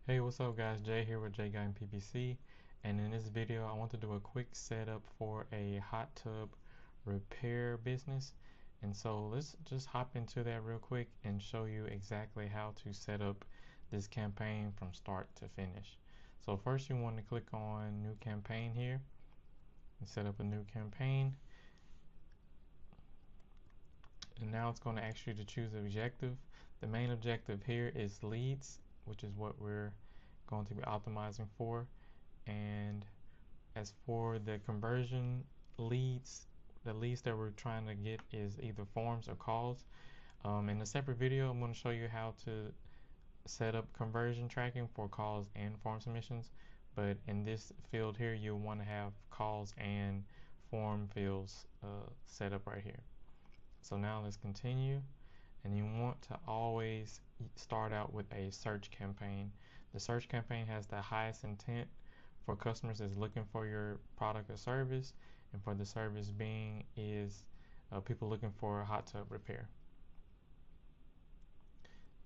Hey, what's up guys? Jay here with Jay Guy PPC, and in this video I want to do a quick setup for a hot tub repair business. And so let's just hop into that real quick and show you exactly how to set up this campaign from start to finish. So first you want to click on new campaign here and set up a new campaign. And now it's going to ask you to choose an objective. The main objective here is leads, which is what we're going to be optimizing for. And as for the conversion leads, the leads that we're trying to get is either forms or calls. In a separate video, I'm going to show you how to set up conversion tracking for calls and form submissions. But in this field here, you'll want to have calls and form fields set up right here. So now let's continue. And you want to always start out with a search campaign. The search campaign has the highest intent for customers that's looking for your product or service, and for the service being is people looking for a hot tub repair.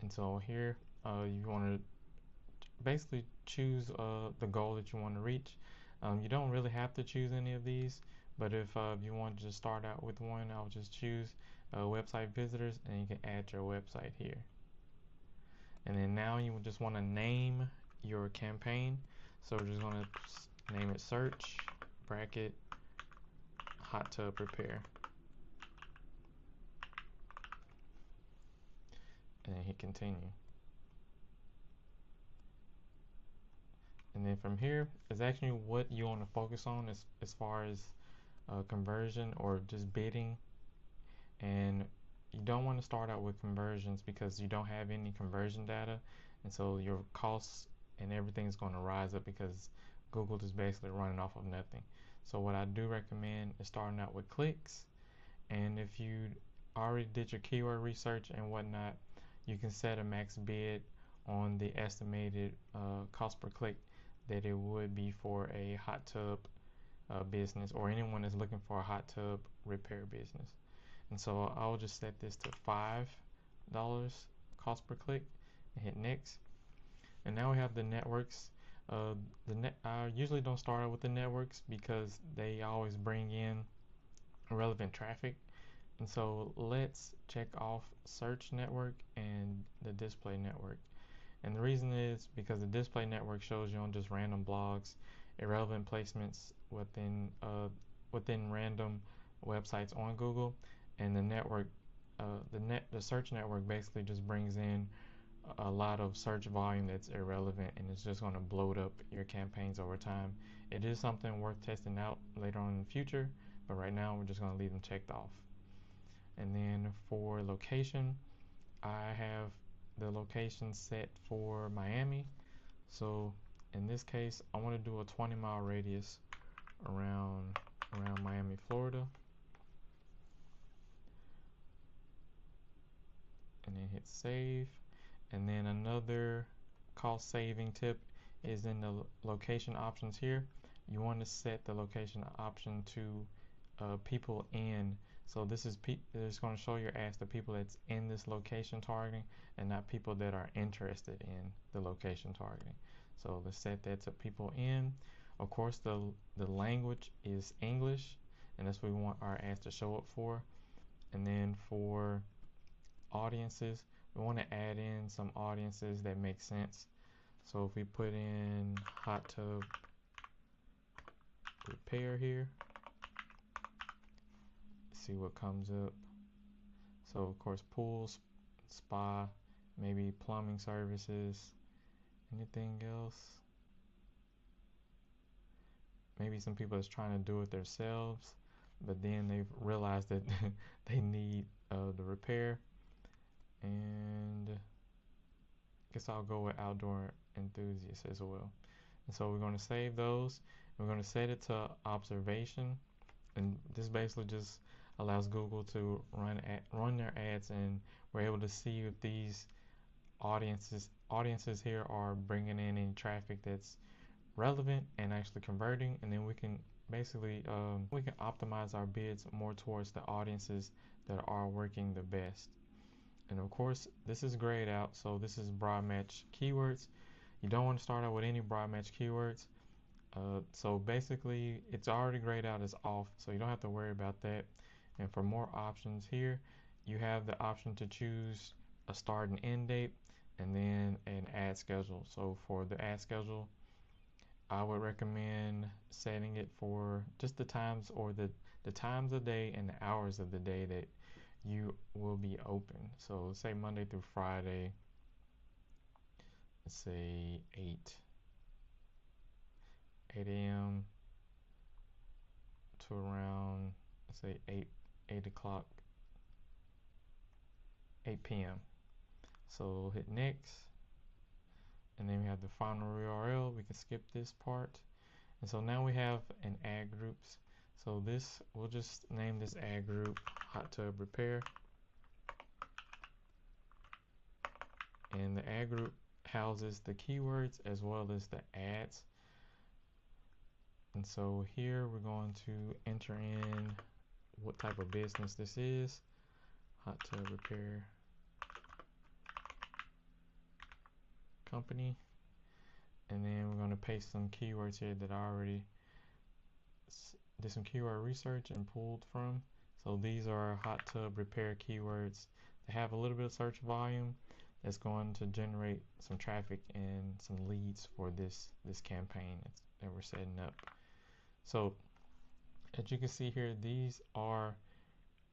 And so here you want to basically choose the goal that you want to reach. You don't really have to choose any of these, but if you want to just start out with one, I'll just choose website visitors, and you can add your website here. And then now you just want to name your campaign. So we're just going to name it search bracket hot tub repair, and then hit continue. And then from here is actually what you want to focus on as far as conversion or just bidding. And you don't want to start out with conversions because you don't have any conversion data, and so your costs and everything is going to rise up because Google is basically running off of nothing. So what I do recommend is starting out with clicks, and if you already did your keyword research and whatnot, you can set a max bid on the estimated cost per click that it would be for a hot tub business, or anyone that's looking for a hot tub repair business. And so I'll just set this to $5 cost per click and hit next. And now we have the networks. I usually don't start out with the networks because they always bring in relevant traffic. And so let's check off search network and the display network. And the reason is because the display network shows you on just random blogs, irrelevant placements within random websites on Google, and the network, the search network basically just brings in a lot of search volume that's irrelevant, and it's just going to bloat up your campaigns over time. It is something worth testing out later on in the future, but right now we're just going to leave them checked off. And then for location, I have the location set for Miami. So in this case, I want to do a 20-mile radius around Miami, Florida. And then hit save. And then another cost saving tip is in the location options here. You want to set the location option to people in. So this is it's going to show your ads to people that's in this location targeting, and not people that are interested in the location targeting. So let's set that to people in. Of course, the language is English, and that's what we want our ads to show up for. And then for audiences, we want to add in some audiences that make sense. So if we put in hot tub repair here, see what comes up. So of course, pools, spa, maybe plumbing services, anything else. Maybe some people that's trying to do it themselves, but then they've realized that they need the repair. And I guess I'll go with outdoor enthusiasts as well. And so we're going to save those. We're going to set it to observation, and this basically just allows Google to run their ads, and we're able to see if these audiences here are bringing in any traffic that's relevant and actually converting. And then we can basically we can optimize our bids more towards the audiences that are working the best. And of course, this is grayed out, so this is broad match keywords. You don't want to start out with any broad match keywords. So basically, it's already grayed out as off, so you don't have to worry about that. And for more options here, you have the option to choose a start and end date, and then an ad schedule. So for the ad schedule, I would recommend setting it for just the times or the times of day and the hours of the day that you will be open. So let's say Monday through Friday, let's say 8 a.m. to around, let's say 8 o'clock, 8 p.m. So hit next, and then we have the final URL. We can skip this part. And so now we have an ad groups. So this, we'll just name this ad group Hot Tub Repair. And the ad group houses the keywords as well as the ads. And so here we're going to enter in what type of business this is. Hot Tub Repair Company. And then we're going to paste some keywords here that I already did some keyword research and pulled from. So these are hot tub repair keywords that have a little bit of search volume that's going to generate some traffic and some leads for this campaign that we're setting up. So as you can see here, these are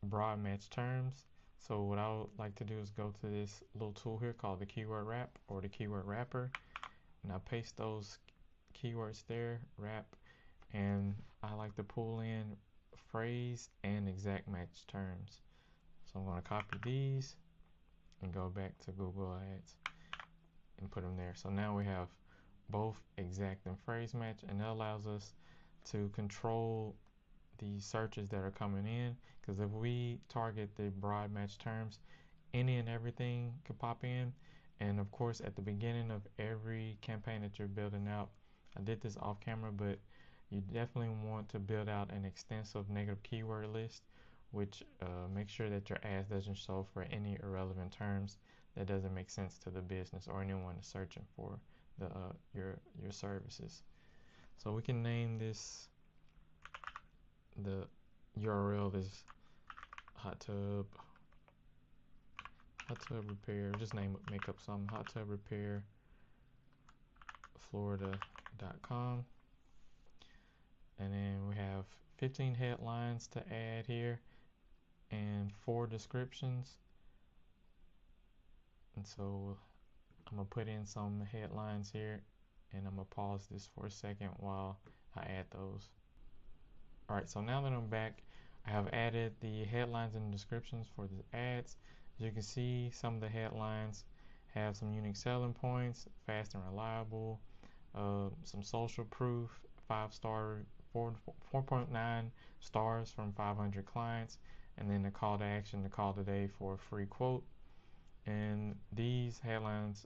broad match terms. So what I would like to do is go to this little tool here called the keyword wrap or the keyword wrapper, and I paste those keywords there, wrap, and I like to pull in phrase and exact match terms. So I'm going to copy these and go back to Google Ads and put them there. So now we have both exact and phrase match, and that allows us to control the searches that are coming in, because if we target the broad match terms, any and everything could pop in. And of course, at the beginning of every campaign that you're building out, I did this off camera, but you definitely want to build out an extensive negative keyword list, which makes sure that your ads doesn't show for any irrelevant terms that doesn't make sense to the business or anyone is searching for your services. So we can name this, the URL is hot tub repair. Just make up some hot tub repair Florida.com. And then we have 15 headlines to add here and 4 descriptions. And so I'm gonna put in some headlines here, and I'm gonna pause this for a second while I add those. Alright, so now that I'm back, I have added the headlines and descriptions for the ads. As you can see, some of the headlines have some unique selling points, fast and reliable, some social proof, 5-star, 4.9 stars from 500 clients, and then the call to action, the call today for a free quote. And these headlines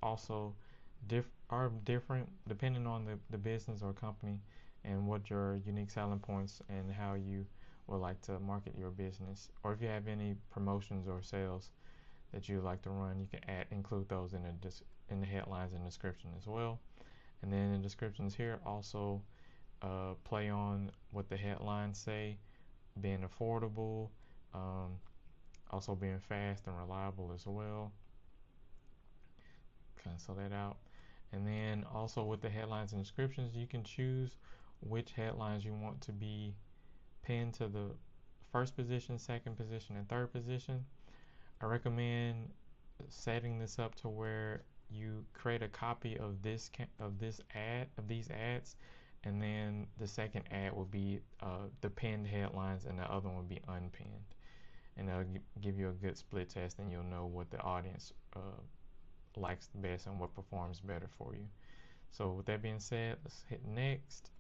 also are different depending on the business or company and what your unique selling points and how you would like to market your business, or if you have any promotions or sales that you would like to run, you can include those in the headlines and description as well. And then the descriptions here also play on what the headlines say, being affordable, also being fast and reliable as well. Cancel that out. And then also with the headlines and descriptions, you can choose which headlines you want to be pinned to the first position, second position, and third position. I recommend setting this up to where you create a copy of these ads, and then the second ad will be the pinned headlines, and the other one will be unpinned. And it'll give you a good split test, and you'll know what the audience likes best and what performs better for you. So with that being said, let's hit next.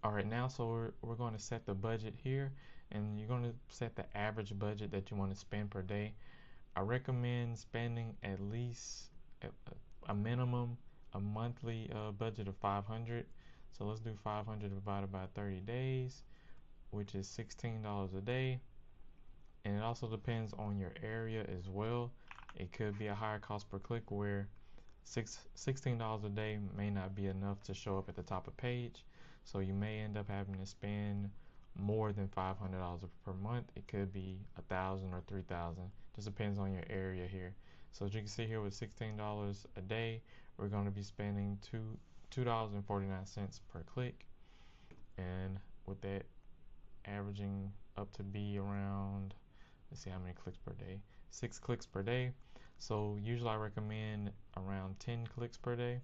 Alright, now so we're going to set the budget here, and you're going to set the average budget that you want to spend per day. I recommend spending at least a minimum, a monthly budget of 500. So let's do 500 divided by 30 days, which is $16 a day. And it also depends on your area as well. It could be a higher cost per click where, $16 a day may not be enough to show up at the top of page, so you may end up having to spend more than $500 per month. It could be 1,000 or 3,000. Just depends on your area here. So as you can see here, with $16 a day, we're going to be spending $2.49 per click, and with that averaging up to be around, let's see how many clicks per day, 6 clicks per day. So usually I recommend around 10 clicks per day.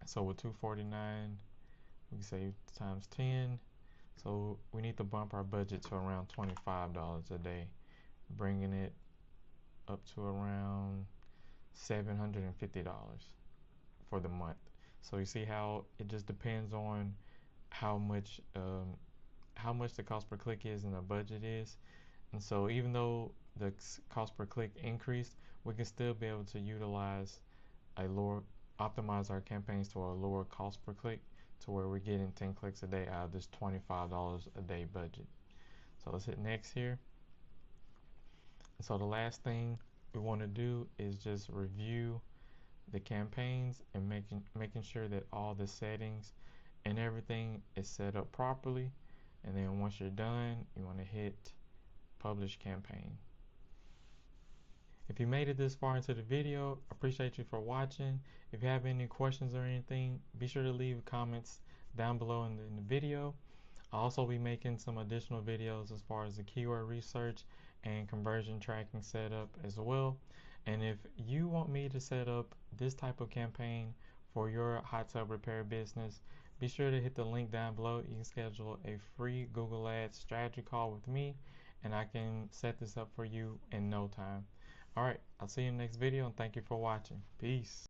So with $2.49, we can say times 10. So we need to bump our budget to around $25 a day, bringing it up to around $750 for the month. So you see how it just depends on how much the cost per click is and the budget is. And so even though the cost per click increased, we can still be able to utilize optimize our campaigns to a lower cost per click, to where we're getting 10 clicks a day out of this $25 a day budget. So let's hit next here. And so the last thing we want to do is just review the campaigns and making sure that all the settings and everything is set up properly. And then once you're done, you want to hit publish campaign. If you made it this far into the video, appreciate you for watching. If you have any questions or anything, be sure to leave comments down below in the video. I'll also be making some additional videos as far as the keyword research and conversion tracking setup as well. And if you want me to set up this type of campaign for your hot tub repair business, be sure to hit the link down below. You can schedule a free Google Ads strategy call with me, and I can set this up for you in no time. Alright, I'll see you in the next video, and thank you for watching. Peace.